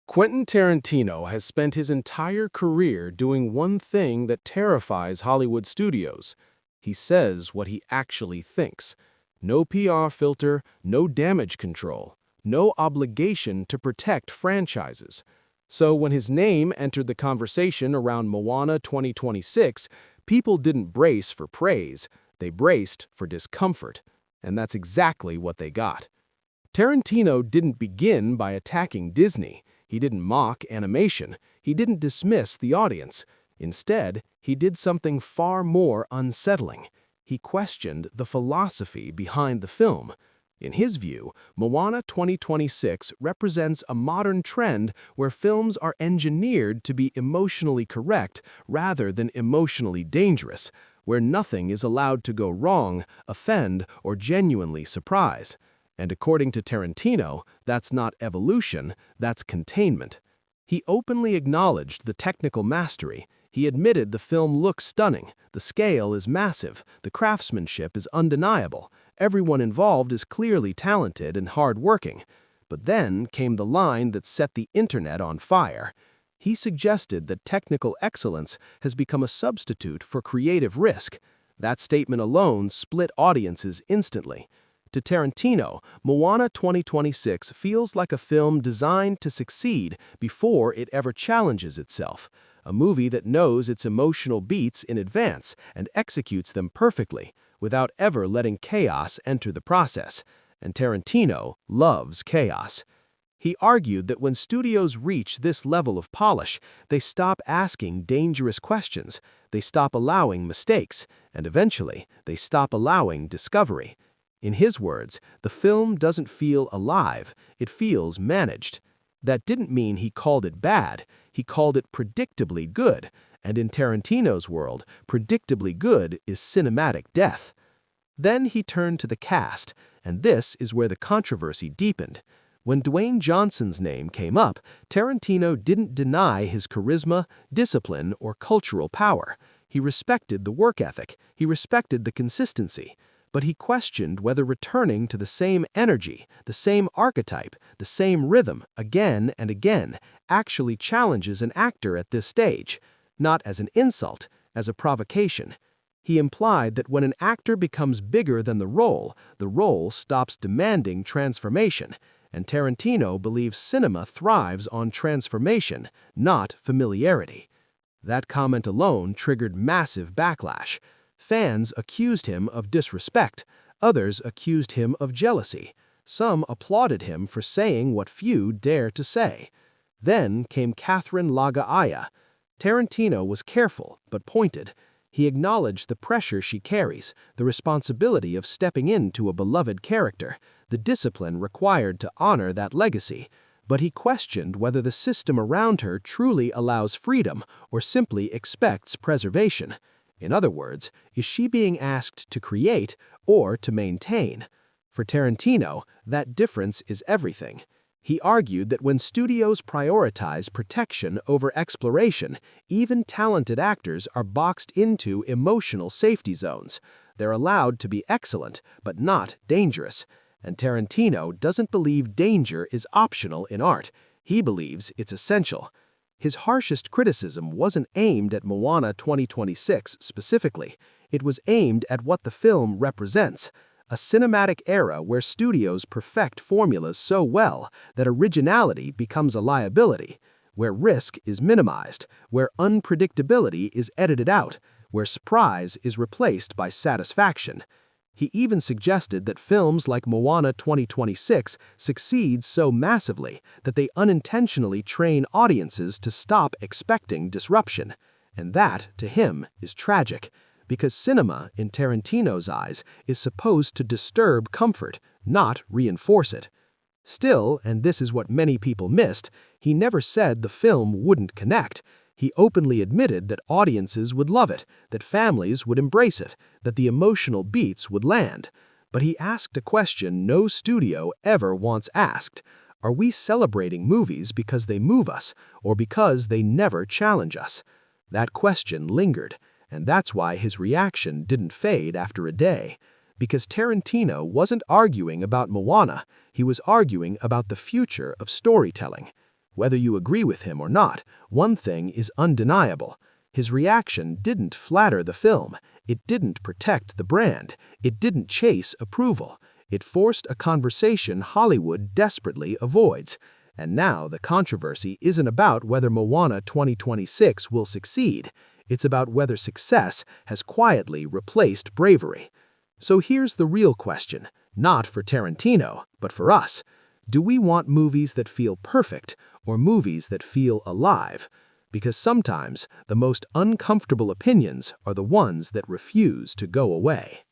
Quentin Tarantino has spent his entire career doing one thing that terrifies Hollywood studios. He says what he actually thinks. No PR filter, no damage control, no obligation to protect franchises. So when his name entered the conversation around Moana 2026, people didn't brace for praise, they braced for discomfort. And that's exactly what they got. Tarantino didn't begin by attacking Disney. He didn't mock animation. He didn't dismiss the audience. Instead, he did something far more unsettling. He questioned the philosophy behind the film. In his view, Moana 2026 represents a modern trend where films are engineered to be emotionally correct rather than emotionally dangerous, where nothing is allowed to go wrong, offend, or genuinely surprise. And according to Tarantino, that's not evolution, that's containment. He openly acknowledged the technical mastery. He admitted the film looks stunning, the scale is massive, the craftsmanship is undeniable, everyone involved is clearly talented and hard-working. But then came the line that set the internet on fire. He suggested that technical excellence has become a substitute for creative risk. That statement alone split audiences instantly. To Tarantino, Moana 2026 feels like a film designed to succeed before it ever challenges itself, a movie that knows its emotional beats in advance and executes them perfectly, without ever letting chaos enter the process. And Tarantino loves chaos. He argued that when studios reach this level of polish, they stop asking dangerous questions, they stop allowing mistakes, and eventually, they stop allowing discovery. In his words, the film doesn't feel alive, it feels managed. That didn't mean he called it bad, he called it predictably good, and in Tarantino's world, predictably good is cinematic death. Then he turned to the cast, and this is where the controversy deepened. When Dwayne Johnson's name came up, Tarantino didn't deny his charisma, discipline, or cultural power. He respected the work ethic, he respected the consistency. But he questioned whether returning to the same energy, the same archetype, the same rhythm again and again actually challenges an actor at this stage, not as an insult, as a provocation. He implied that when an actor becomes bigger than the role stops demanding transformation, and Tarantino believes cinema thrives on transformation, not familiarity. That comment alone triggered massive backlash. Fans accused him of disrespect, others accused him of jealousy. Some applauded him for saying what few dare to say. Then came Catherine Lagaaya. Tarantino was careful but pointed. He acknowledged the pressure she carries, the responsibility of stepping into a beloved character, the discipline required to honor that legacy. But he questioned whether the system around her truly allows freedom or simply expects preservation. In other words, is she being asked to create or to maintain? For Tarantino, that difference is everything. He argued that when studios prioritize protection over exploration, even talented actors are boxed into emotional safety zones. They're allowed to be excellent, but not dangerous. And Tarantino doesn't believe danger is optional in art. He believes it's essential. His harshest criticism wasn't aimed at Moana 2026 specifically. It was aimed at what the film represents, a cinematic era where studios perfect formulas so well that originality becomes a liability, where risk is minimized, where unpredictability is edited out, where surprise is replaced by satisfaction. He even suggested that films like Moana 2026 succeed so massively that they unintentionally train audiences to stop expecting disruption. And that, to him, is tragic, because cinema, in Tarantino's eyes, is supposed to disturb comfort, not reinforce it. Still, and this is what many people missed, he never said the film wouldn't connect. He openly admitted that audiences would love it, that families would embrace it, that the emotional beats would land. But he asked a question no studio ever once asked. Are we celebrating movies because they move us, or because they never challenge us? That question lingered, and that's why his reaction didn't fade after a day. Because Tarantino wasn't arguing about Moana, he was arguing about the future of storytelling. Whether you agree with him or not, one thing is undeniable. His reaction didn't flatter the film. It didn't protect the brand. It didn't chase approval. It forced a conversation Hollywood desperately avoids. And now the controversy isn't about whether Moana 2026 will succeed. It's about whether success has quietly replaced bravery. So here's the real question, not for Tarantino, but for us. Do we want movies that feel perfect or movies that feel alive? Because sometimes the most uncomfortable opinions are the ones that refuse to go away.